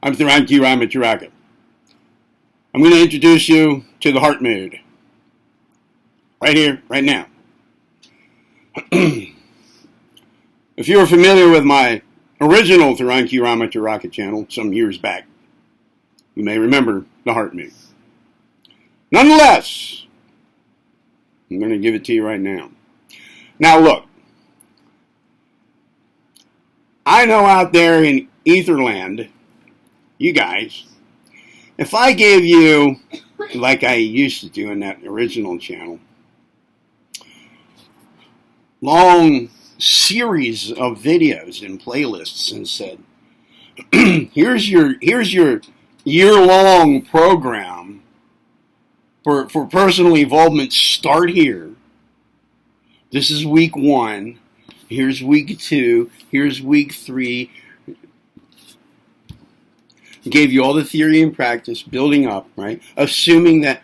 I'm Theron Ramacharaka. I'm going to introduce you to the heart mood. Right here, right now. If you were familiar with my original Theron Ramacharaka channel some years back, you may remember the heart mood. Nonetheless, I'm going to give it to you right now. Now look, I know out there in Etherland, you guys, if I gave you, like I used to do in that original channel, long series of videos and playlists and said, here's your year-long program for personal involvement, start here. This is week 1. Here's week 2. Here's week 3. Gave you all the theory and practice, building up, right? Assuming that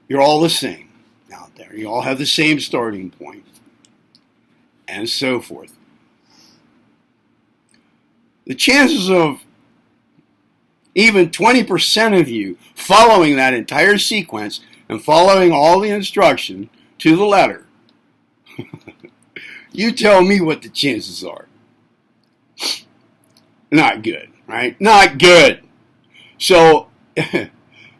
you're all the same out there. You all have the same starting point, and so forth. The chances of even 20% of you following that entire sequence and following all the instruction to the letter, you tell me what the chances are. Not good, right? Not good. So,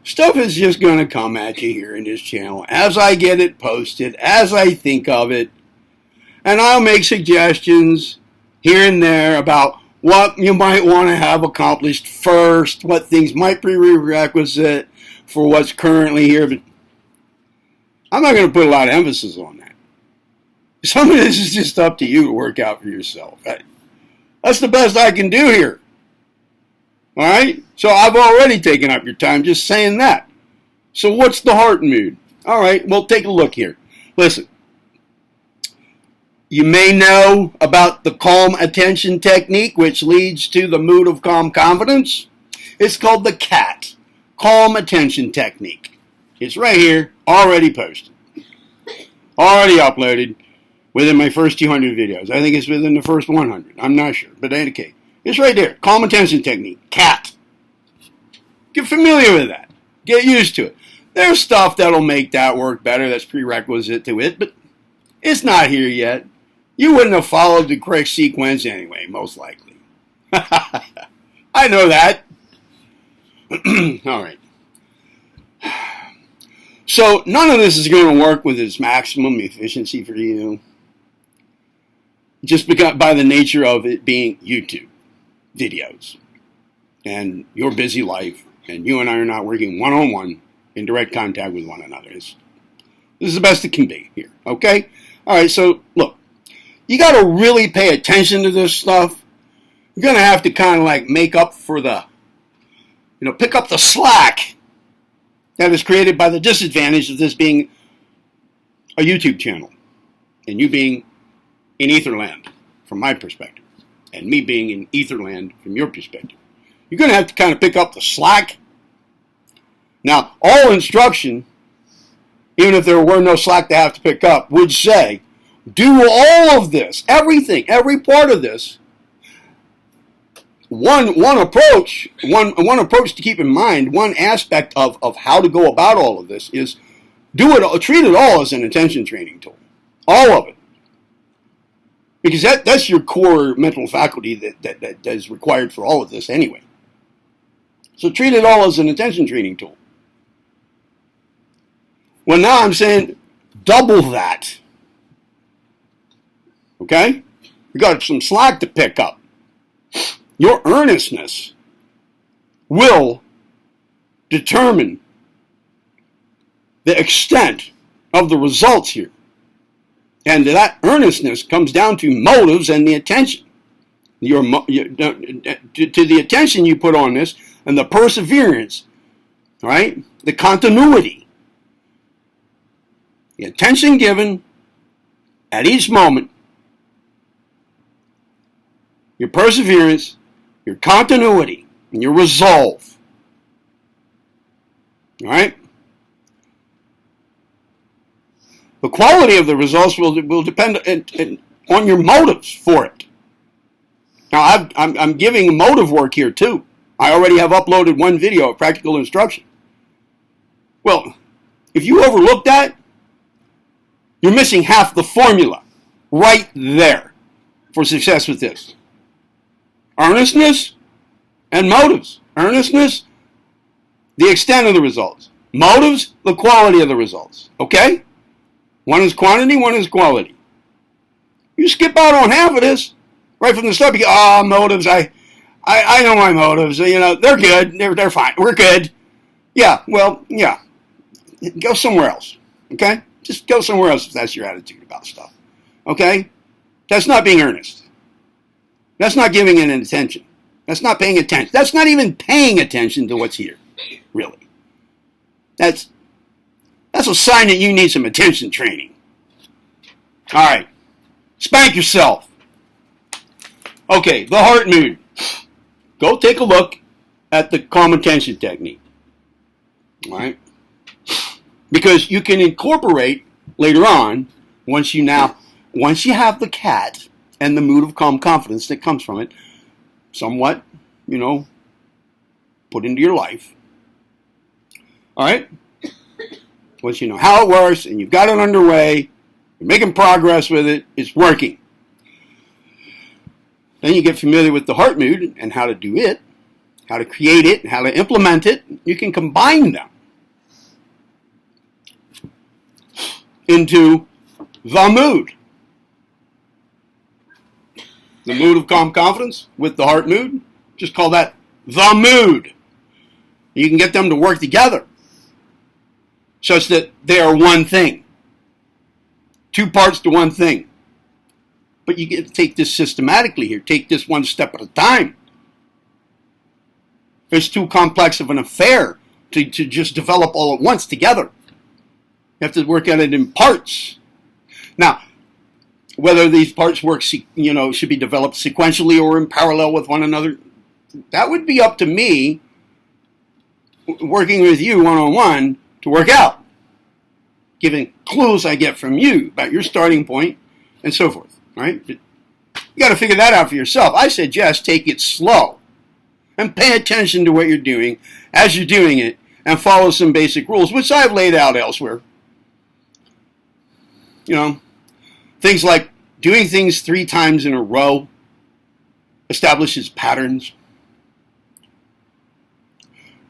stuff is just going to come at you here in this channel as I get it posted, as I think of it, and I'll make suggestions here and there about what you might want to have accomplished first, what things might be prerequisite for what's currently here, but I'm not going to put a lot of emphasis on that. Some of this is just up to you to work out for yourself. That's the best I can do here. All right? So I've already taken up your time just saying that. So what's the heart mood? All right, well, take a look here. Listen. You may know about the calm attention technique, which leads to the mood of calm confidence. It's called the CAT, calm attention technique. It's right here, already posted, already uploaded within my first 200 videos. I think it's within the first 100. I'm not sure, but okay. It's right there, calm attention technique, CAT. Get familiar with that. Get used to it. There's stuff that'll make that work better that's prerequisite to it, but it's not here yet. You wouldn't have followed the correct sequence anyway, most likely. I know that. All right. So none of this is going to work with its maximum efficiency for you, just because by the nature of it being YouTube videos and your busy life, and you and I are not working one-on-one in direct contact with one another. This is the best it can be here, okay? All right, so look. You got to really pay attention to this stuff. You're going to have to kind of like make up for the, pick up the slack that is created by the disadvantage of this being a YouTube channel and you being in Etherland from my perspective and me being in Etherland from your perspective. You're going to have to kind of pick up the slack. Now, all instruction, even if there were no slack to have to pick up, would say, do all of this, everything, every part of this. One approach to keep in mind, one aspect of how to go about all of this is treat it all as an attention training tool. All of it. Because that's your core mental faculty that is required for all of this anyway. So treat it all as an attention training tool. Well, now I'm saying double that. Okay? You got some slack to pick up. Your earnestness will determine the extent of the results here. And that earnestness comes down to motives and the attention. To the attention you put on this and the perseverance, right? The continuity. The attention given at each moment, your perseverance, your continuity, and your resolve. All right? The quality of the results will depend on your motives for it. Now, I'm giving motive work here too. I already have uploaded one video of practical instruction. Well, if you overlook that, you're missing half the formula right there for success with this. Earnestness and motives. Earnestness, the extent of the results. Motives, the quality of the results. Okay? One is quantity, one is quality. You skip out on half of this right from the start. You go, motives, I know my motives. You know, they're good. They're fine. We're good. Yeah, well, yeah. Go somewhere else. Okay? Just go somewhere else if that's your attitude about stuff. Okay? That's not being earnest. That's not giving it an attention. That's not paying attention. That's not even paying attention to what's here, really. That's a sign that you need some attention training. All right. Spank yourself. Okay, the heart mood. Go take a look at the calm attention technique. All right? Because you can incorporate later on, once you have the cat and the mood of calm confidence that comes from it, somewhat, put into your life. All right? Once you know how it works and you've got it underway, you're making progress with it, it's working. Then you get familiar with the heart mood and how to do it, how to create it, and how to implement it. You can combine them into the mood. The mood of calm confidence with the heart mood. Just call that the mood. You can get them to work together such that they are one thing. Two parts to one thing. But you get to take this systematically here. Take this one step at a time. It's too complex of an affair to just develop all at once together. You have to work at it in parts. Now, whether these parts work, should be developed sequentially or in parallel with one another, that would be up to me, working with you one-on-one, to work out. Giving clues I get from you about your starting point and so forth. Right? You got to figure that out for yourself. I suggest take it slow and pay attention to what you're doing as you're doing it and follow some basic rules, which I've laid out elsewhere. Things like doing things 3 times in a row establishes patterns.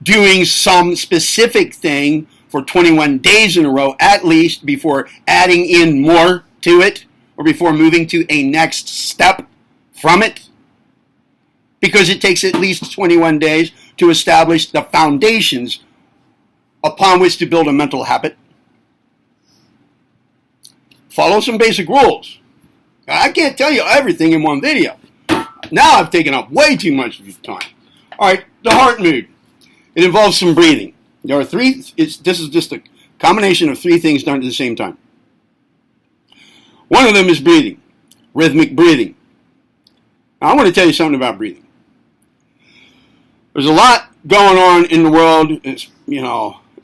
Doing some specific thing for 21 days in a row, at least, before adding in more to it, or before moving to a next step from it. Because it takes at least 21 days to establish the foundations upon which to build a mental habit. Follow some basic rules. I can't tell you everything in one video. Now I've taken up way too much of your time. All right, the heart mood. It involves some breathing. There are 3, this is just a combination of 3 things done at the same time. One of them is breathing, rhythmic breathing. Now, I want to tell you something about breathing. There's a lot going on in the world,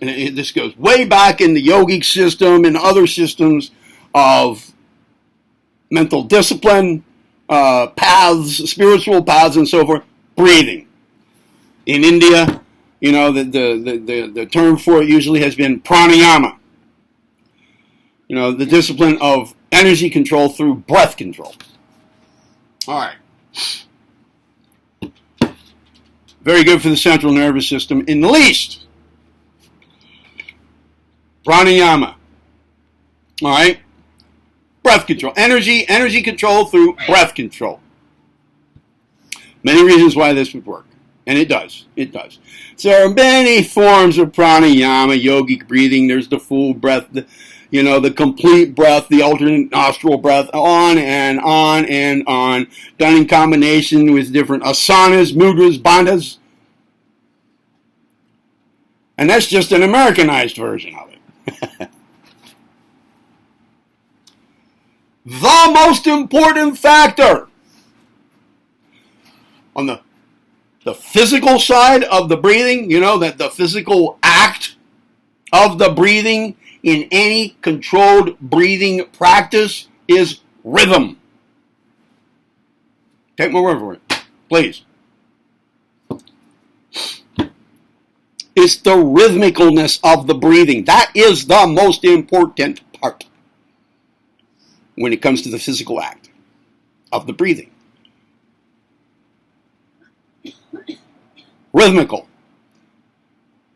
this goes way back in the yogic system and other systems of mental discipline, paths, spiritual paths, and so forth. Breathing. In India, the term for it usually has been pranayama. The discipline of energy control through breath control. All right. Very good for the central nervous system, in the least. Pranayama. All right. Breath control. Energy control through breath control. Many reasons why this would work. And it does. It does. So there are many forms of pranayama, yogic breathing. There's the full breath, the complete breath, the alternate nostril breath, on and on and on, done in combination with different asanas, mudras, bandhas. And that's just an Americanized version of it. The most important factor on the physical side of the breathing, that the physical act of the breathing in any controlled breathing practice is rhythm. Take my word for it, please. It's the rhythmicalness of the breathing. That is the most important part when it comes to the physical act of the breathing. Rhythmical.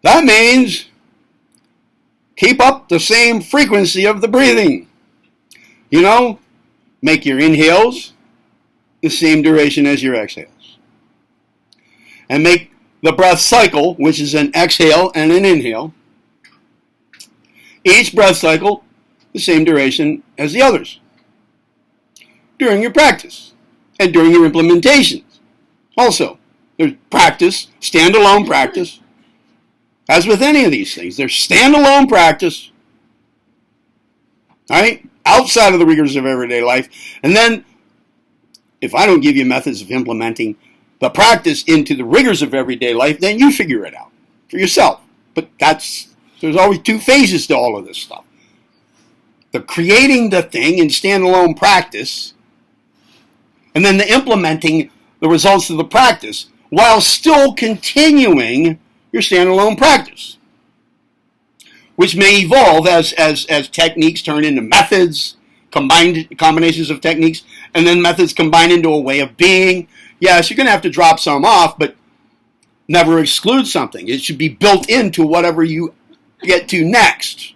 That means keep up the same frequency of the breathing. You know, make your inhales the same duration as your exhales. And make the breath cycle, which is an exhale and an inhale, each breath cycle the same duration as the others during your practice and during your implementations. Also, there's practice, standalone practice. As with any of these things, there's standalone practice, right, outside of the rigors of everyday life. And then, if I don't give you methods of implementing the practice into the rigors of everyday life, then you figure it out for yourself. But there's always two phases to all of this stuff. The creating the thing in standalone practice, and then the implementing the results of the practice while still continuing your standalone practice, which may evolve as techniques turn into methods, combinations of techniques, and then methods combine into a way of being. Yes, you're going to have to drop some off, but never exclude something. It should be built into whatever you get to next.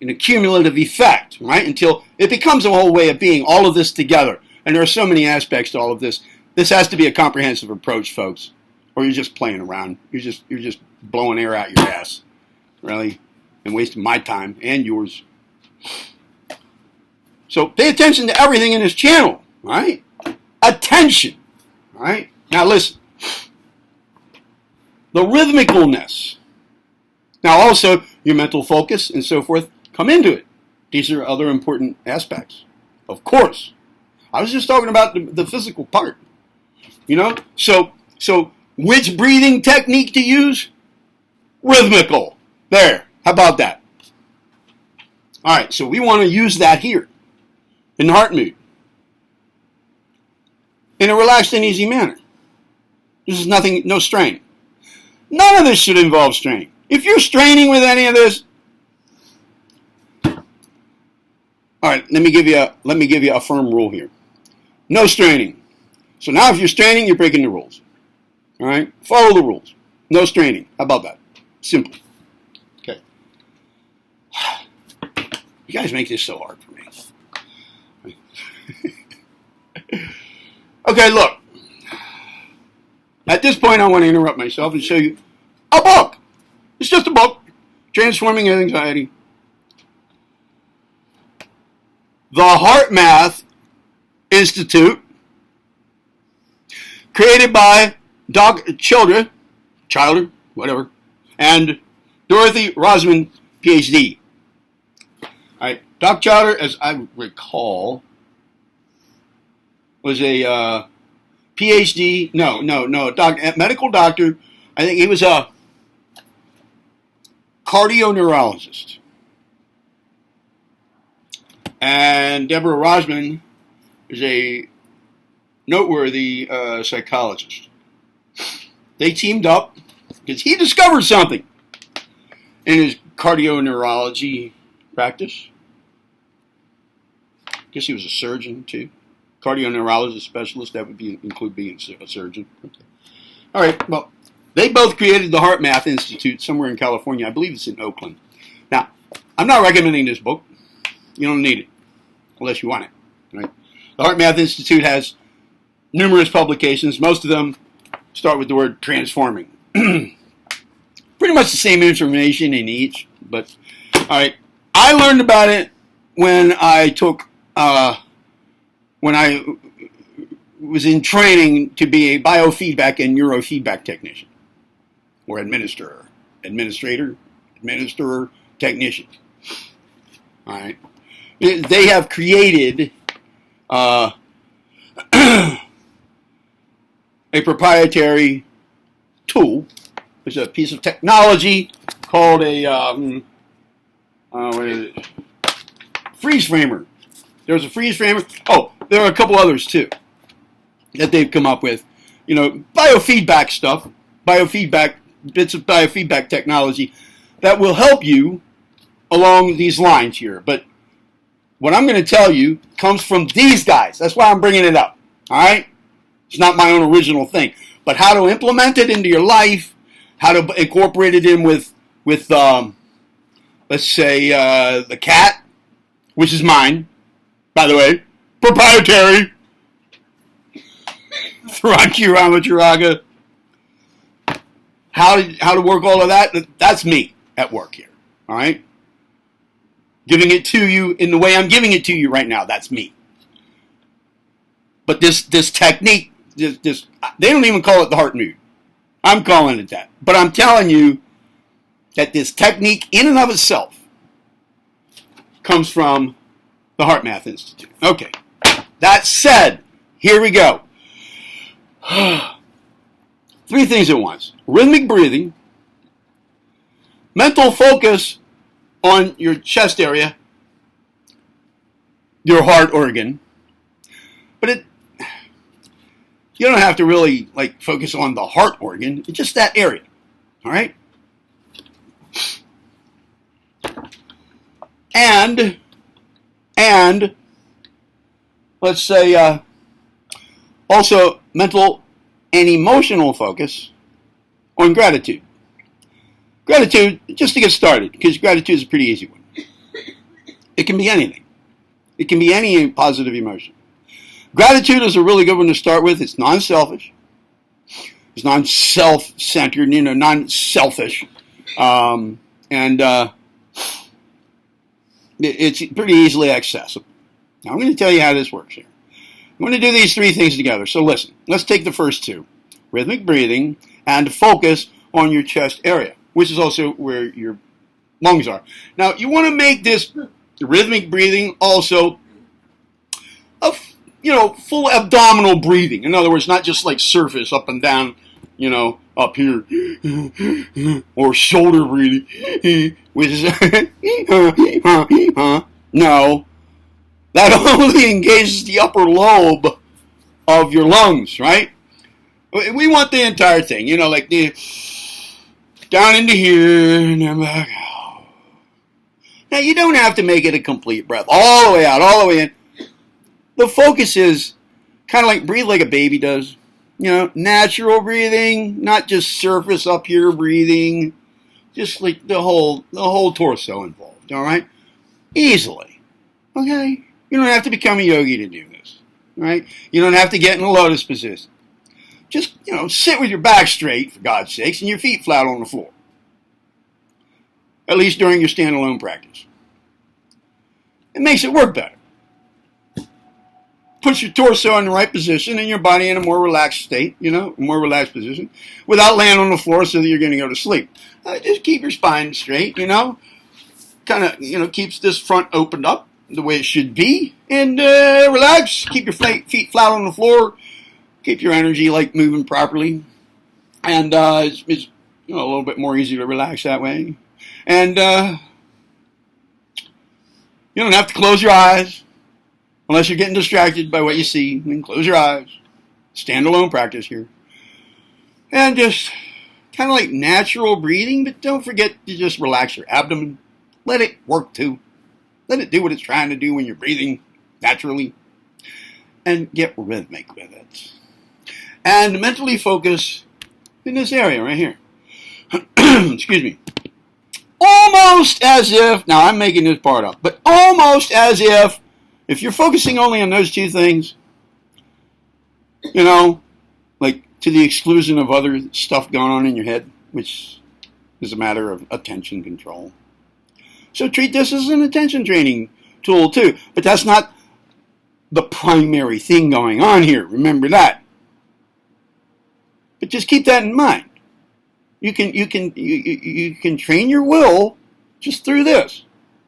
An accumulative effect, right? Until it becomes a whole way of being, all of this together. And there are so many aspects to all of this. This has to be a comprehensive approach, folks, or you're just playing around. You're just blowing air out your ass, really, and wasting my time and yours. So pay attention to everything in this channel, right? Attention, right? Now listen. The rhythmicalness. Now also, your mental focus and so forth come into it. These are other important aspects. Of course. I was just talking about the physical part. You know? So which breathing technique to use? Rhythmical. There. How about that? All right, so we want to use that here in heart mood, in a relaxed and easy manner. This is nothing, no strain. None of this should involve strain. If you're straining with any of this, all right, let me give you a firm rule here. No straining. So now if you're straining, you're breaking the rules. All right? Follow the rules. No straining. How about that? Simple. Okay. You guys make this so hard for me. Okay, look. At this point, I want to interrupt myself and show you a book. It's just a book. Transforming Anxiety. The Heart Math Institute, created by Doc Childer, whatever, and Dorothy Rosman, PhD. All right, Doc Childer, as I recall, was a PhD. Medical doctor. I think he was a cardioneurologist. And Deborah Rosman is a noteworthy psychologist. They teamed up because he discovered something in his cardioneurology practice. I guess he was a surgeon too. Cardioneurologist specialist, that would include being a surgeon. Okay. All right, well, they both created the Heart Math Institute somewhere in California. I believe it's in Oakland. Now, I'm not recommending this book. You don't need it unless you want it. Right? The Heart Math Institute has numerous publications. Most of them start with the word transforming. Pretty much the same information in each. But, all right, I learned about it when I was in training to be a biofeedback and neurofeedback technician, or administrator, technician. All right. They have created a proprietary tool. It's a piece of technology called a freeze framer. There's a freeze framer. Oh, there are a couple others too that they've come up with. You know, biofeedback stuff, biofeedback bits of biofeedback technology that will help you along these lines here. But what I'm going to tell you comes from these guys. That's why I'm bringing it up. All right? It's not my own original thing. But how to implement it into your life, how to incorporate it in with let's say, the cat, which is mine, by the way, proprietary, Theron Ramacharaka. How to work all of that, that's me at work here, all right? Giving it to you in the way I'm giving it to you right now, that's me. But this technique, they don't even call it the heart mood. I'm calling it that. But I'm telling you that this technique in and of itself comes from the Heart Math Institute. Okay, that said, here we go. 3 things at once. Rhythmic breathing, mental focus on your chest area, your heart organ, but you don't have to really focus on the heart organ, it's just that area, all right? And let's say also mental and emotional focus on gratitude. Gratitude, just to get started, because gratitude is a pretty easy one. It can be anything. It can be any positive emotion. Gratitude is a really good one to start with. It's non-selfish. It's non-self-centered, non-selfish. It's pretty easily accessible. Now, I'm going to tell you how this works here. I'm going to do these 3 things together. So listen, let's take the first 2. Rhythmic breathing and focus on your chest area, which is also where your lungs are. Now, you want to make this rhythmic breathing also full abdominal breathing. In other words, not just like surface up and down, up here, or shoulder breathing, which is, no, that only engages the upper lobe of your lungs, right? We want the entire thing, like the down into here, and then back out. Now, you don't have to make it a complete breath, all the way out, all the way in. The focus is kind of like breathe like a baby does. Natural breathing, not just surface up here breathing, just like the whole torso involved, all right? Easily, okay? You don't have to become a yogi to do this, right? You don't have to get in a lotus position. Just, sit with your back straight, for God's sakes, and your feet flat on the floor. At least during your standalone practice. It makes it work better. Puts your torso in the right position and your body in a more relaxed state, a more relaxed position, without laying on the floor so that you're going to go to sleep. Just keep your spine straight, kind of, keeps this front opened up the way it should be, and relax. Keep your feet flat on the floor. Keep your energy moving properly, and it's a little bit more easy to relax that way. And you don't have to close your eyes. Unless you're getting distracted by what you see, then close your eyes. Standalone practice here. And just kind of like natural breathing, but don't forget to just relax your abdomen. Let it work too. Let it do what it's trying to do when you're breathing naturally. And get rhythmic with it. And mentally focus in this area right here. Excuse me. Almost as if, now I'm making this part up, but almost as if you're focusing only on those 2 things, to the exclusion of other stuff going on in your head, which is a matter of attention control. So treat this as an attention training tool too. But that's not the primary thing going on here. Remember that. But just keep that in mind. You can train your will just through this.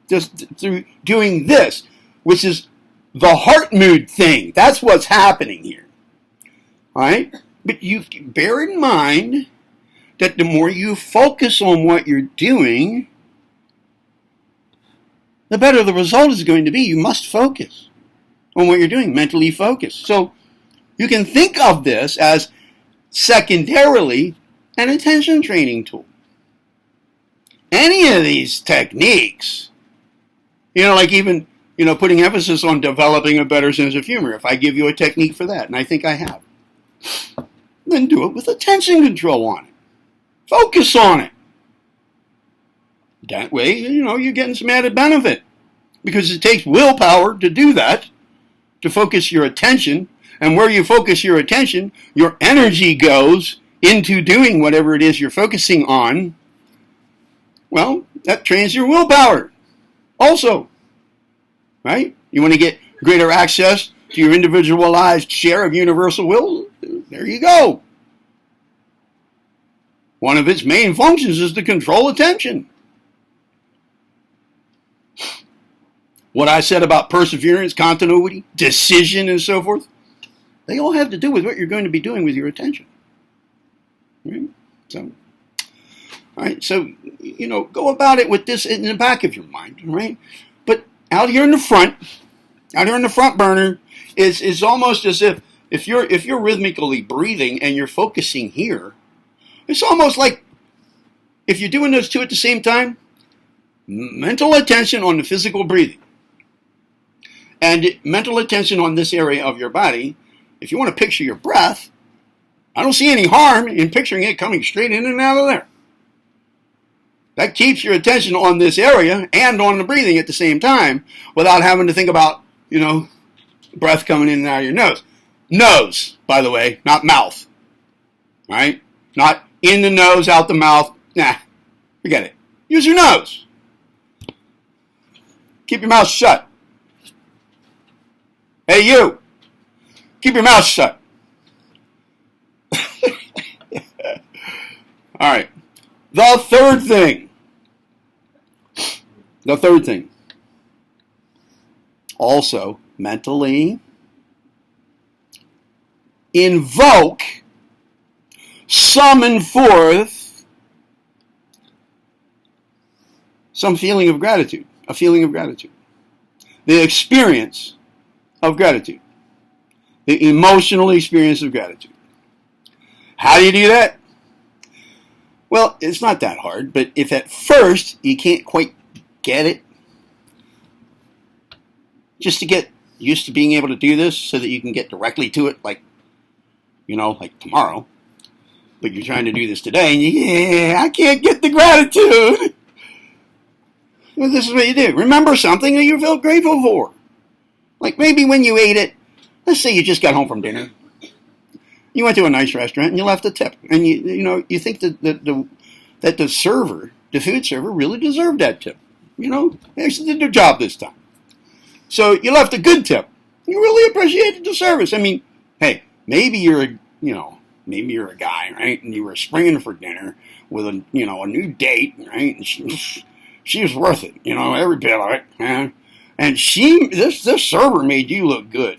Just through doing this, which is the heart mood thing. That's what's happening here. All right? But you bear in mind that the more you focus on what you're doing, the better the result is going to be. You must focus on what you're doing, mentally focus. So you can think of this as secondarily an attention training tool. Any of these techniques, like even, putting emphasis on developing a better sense of humor. If I give you a technique for that, and I think I have, then do it with attention control on it. Focus on it. That way, you're getting some added benefit. Because it takes willpower to do that, to focus your attention. And where you focus your attention, your energy goes into doing whatever it is you're focusing on. Well, that trains your willpower also. Right? You want to get greater access to your individualized share of universal will? There you go. One of its main functions is to control attention. What I said about perseverance, continuity, decision, and so forth, they all have to do with what you're going to be doing with your attention. Right? So, go about it with this in the back of your mind, right? But out here in the front burner, is almost as if you're rhythmically breathing and you're focusing here, it's almost like if you're doing those two at the same time, mental attention on the physical breathing and mental attention on this area of your body. If you want to picture your breath, I don't see any harm in picturing it coming straight in and out of there. That keeps your attention on this area and on the breathing at the same time without having to think about, breath coming in and out of your nose. Nose, by the way, not mouth. Right? Not in the nose, out the mouth. Nah, forget it. Use your nose. Keep your mouth shut. Hey, you. Keep your mouth shut. All right. The third thing. Also, mentally invoke, summon forth some feeling of gratitude, a feeling of gratitude. The experience of gratitude. The emotional experience of gratitude. How do you do that? Well, it's not that hard, but if at first you can't quite get it, just to get used to being able to do this so that you can get directly to it, like tomorrow, but you're trying to do this today, and I can't get the gratitude. Well, this is what you do. Remember something that you feel grateful for. Like maybe when you ate it, let's say you just got home from dinner. You went to a nice restaurant and you left a tip. And you think that the server, the food server, really deserved that tip. They actually did their job this time. So you left a good tip. You really appreciated the service. I mean, hey, maybe you're a guy, right? And you were springing for dinner with a new date, right? And she was worth it, every bit of it, man. And this server made you look good.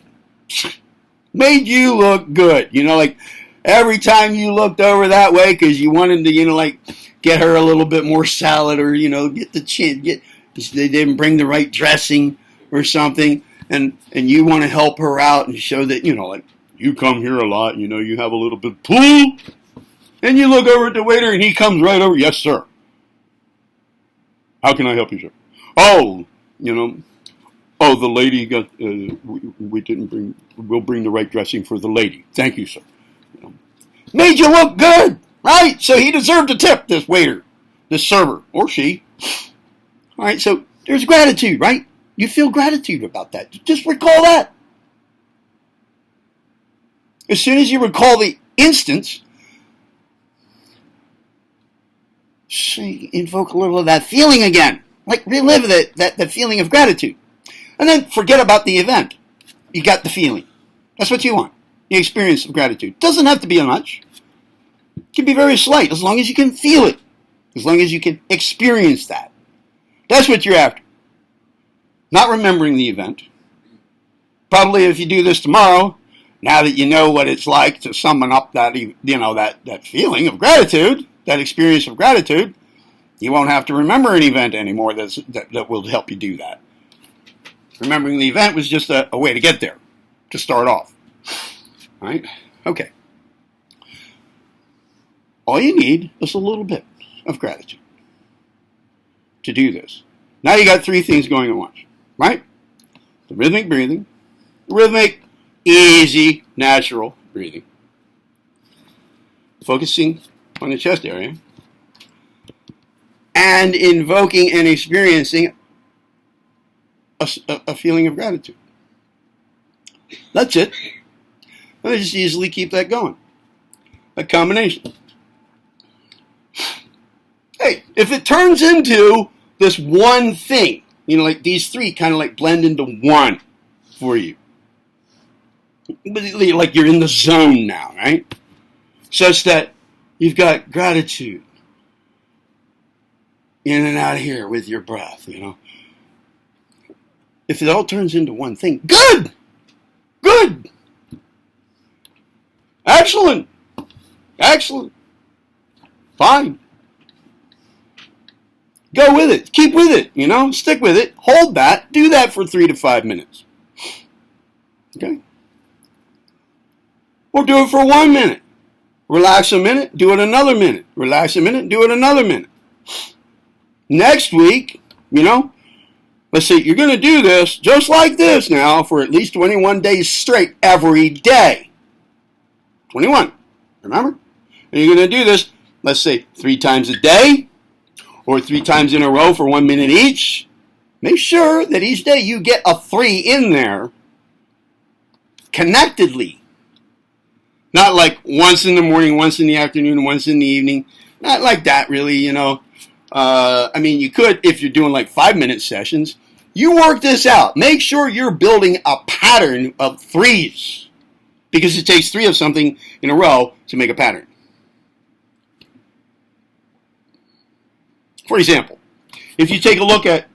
Made you look good. Like every time you looked over that way because you wanted to, get her a little bit more salad or, get the chin, they didn't bring the right dressing or something. And you want to help her out and show that, you come here a lot, you have a little bit of pull. And you look over at the waiter and he comes right over. Yes, sir. How can I help you, sir? Oh, the lady got, we didn't bring, we'll bring the right dressing for the lady. Thank you, sir. Made you look good, right? So he deserved a tip, this waiter, this server, or she. All right, so there's gratitude, right? You feel gratitude about that. Just recall that. As soon as you recall the instance, invoke a little of that feeling again. Like relive that feeling of gratitude. And then forget about the event. You got the feeling. That's what you want. The experience of gratitude. Doesn't have to be much. It can be very slight as long as you can feel it. As long as you can experience that. That's what you're after. Not remembering the event. Probably if you do this tomorrow, now that you know what it's like to summon up that that feeling of gratitude, that experience of gratitude, you won't have to remember an event anymore that will help you do that. Remembering the event was just a way to get there, to start off. All right? Okay. All you need is a little bit of gratitude to do this. Now you got 3 things going at once, right? The rhythmic breathing, rhythmic, easy, natural breathing, focusing on the chest area, and invoking and experiencing a feeling of gratitude. That's it. I just easily keep that going. A combination. Hey, if it turns into this one thing, like these 3 kind of like blend into one for you. Like you're in the zone now, right? Such that you've got gratitude in and out of here with your breath, If it all turns into one thing, good! Good! Excellent! Excellent! Fine. Go with it. Keep with it, Stick with it. Hold that. Do that for 3 to 5 minutes. Okay? Or do it for 1 minute. Relax a minute. Do it another minute. Relax a minute. Do it another minute. Next week, let's say you're going to do this just like this now for at least 21 days straight every day. 21. Remember? And you're going to do this, let's say, 3 times a day or 3 times in a row for 1 minute each. Make sure that each day you get a 3 in there connectedly. Not like once in the morning, once in the afternoon, once in the evening. Not like that, really, you could, if you're doing like 5-minute sessions, you work this out. Make sure you're building a pattern of 3s. Because it takes 3 of something in a row to make a pattern. For example, if you take a look at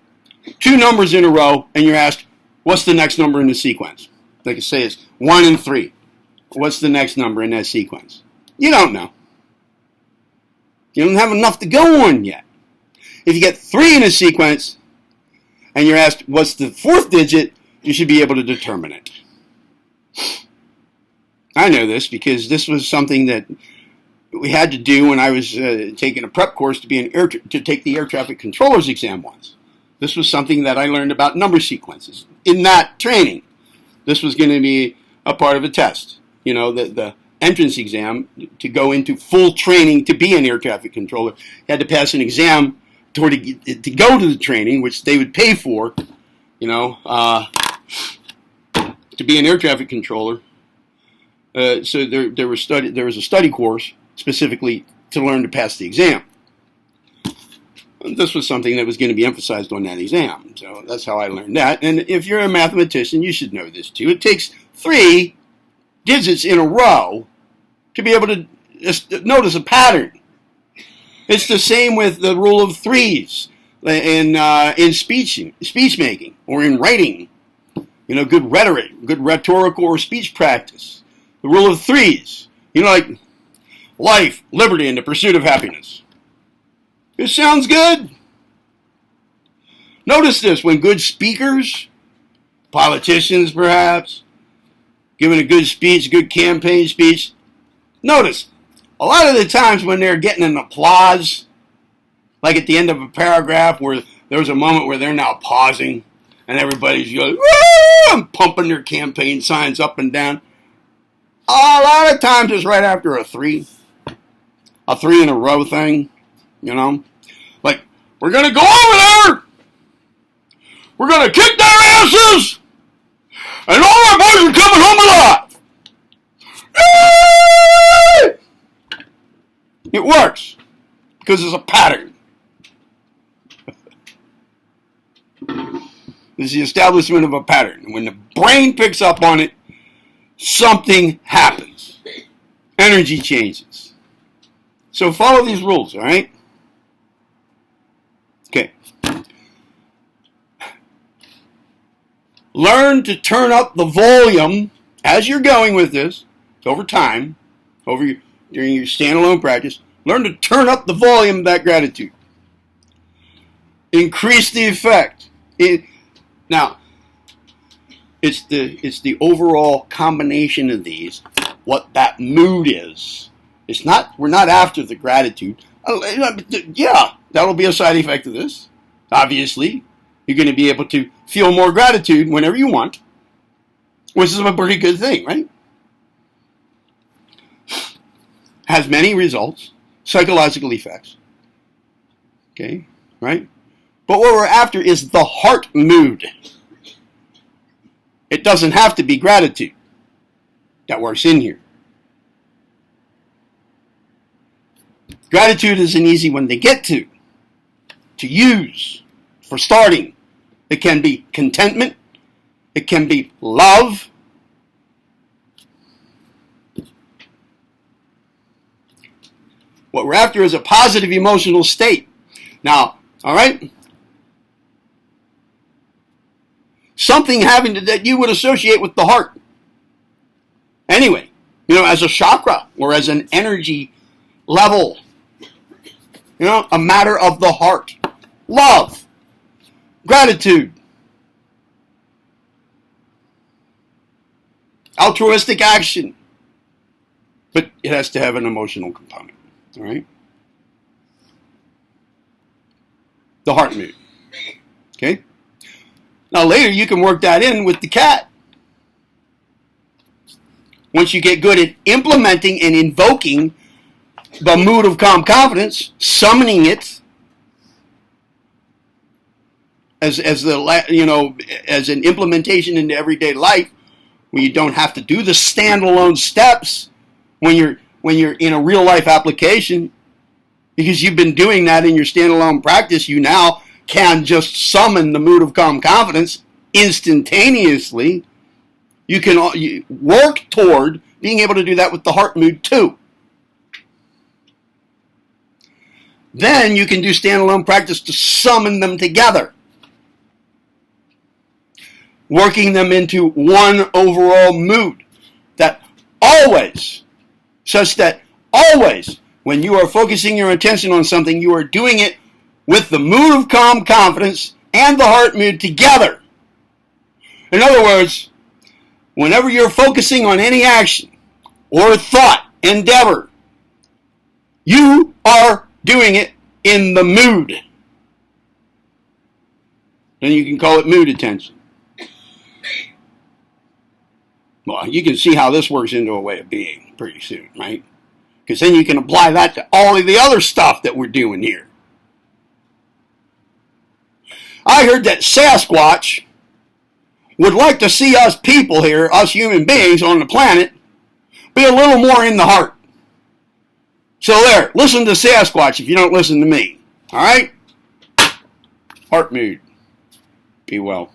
2 numbers in a row and you're asked, what's the next number in the sequence? Like I say, it's 1 and 3. What's the next number in that sequence? You don't know. You don't have enough to go on yet. If you get 3 in a sequence and you're asked, what's the 4th digit? You should be able to determine it. I know this because this was something that we had to do when I was taking a prep course to take the air traffic controller's exam once. This was something that I learned about number sequences in that training. This was going to be a part of a test. The entrance exam to go into full training to be an air traffic controller. You had to pass an exam to go to the training, which they would pay for, to be an air traffic controller. So there was a study course specifically to learn to pass the exam. And this was something that was going to be emphasized on that exam. So that's how I learned that. And if you're a mathematician, you should know this too. It takes 3 digits in a row to be able to notice a pattern. It's the same with the rule of 3s in speech making or in writing. Good rhetoric, good rhetorical or speech practice. The rule of 3s. Like life, liberty, and the pursuit of happiness. It sounds good. Notice this, when good speakers, politicians perhaps, giving a good speech, good campaign speech, notice, a lot of the times when they're getting an applause, like at the end of a paragraph where there's a moment where they're now pausing and everybody's going, woo, and pumping their campaign signs up and down. A lot of times it's right after a 3 in a row thing, Like, we're going to go over there, we're going to kick their asses, and all our boys are coming home alive. It works, because it's a pattern. It's the establishment of a pattern. When the brain picks up on it, something happens. Energy changes. So follow these rules, all right? Okay. Learn to turn up the volume as you're going with this, over time, during your standalone practice. Learn to turn up the volume of that gratitude. Increase the effect. Now, it's the overall combination of these, what that mood is, We're not after the gratitude. Yeah, that'll be a side effect of this. Obviously, you're going to be able to feel more gratitude whenever you want, which is a pretty good thing, right? Has many results, psychological effects. Okay, right? But what we're after is the heart mood. It doesn't have to be gratitude that works in here. Gratitude is an easy one to get to use for starting. It can be contentment. It can be love. What we're after is a positive emotional state. Now, all right? Something that you would associate with the heart. Anyway, as a chakra or as an energy level. A matter of the heart. Love. Gratitude. Altruistic action. But it has to have an emotional component. All right? The heart mood. Okay? Now later you can work that in with the cat. Once you get good at implementing and invoking the mood of calm confidence, summoning it as an implementation into everyday life, where you don't have to do the standalone steps when you're in a real life application, because you've been doing that in your standalone practice. You now can just summon the mood of calm confidence instantaneously. You can work toward being able to do that with the heart mood too. Then you can do standalone practice to summon them together, working them into one overall mood such that always, when you are focusing your attention on something, you are doing it with the mood of calm confidence and the heart mood together. In other words, whenever you're focusing on any action or thought, endeavor, you are doing it in the mood. Then you can call it mood attention. Well, you can see how this works into a way of being pretty soon, right? Because then you can apply that to all of the other stuff that we're doing here. I heard that Sasquatch would like to see us people here, us human beings on the planet, be a little more in the heart. So there, listen to Sasquatch if you don't listen to me. All right? Heart mood. Be well.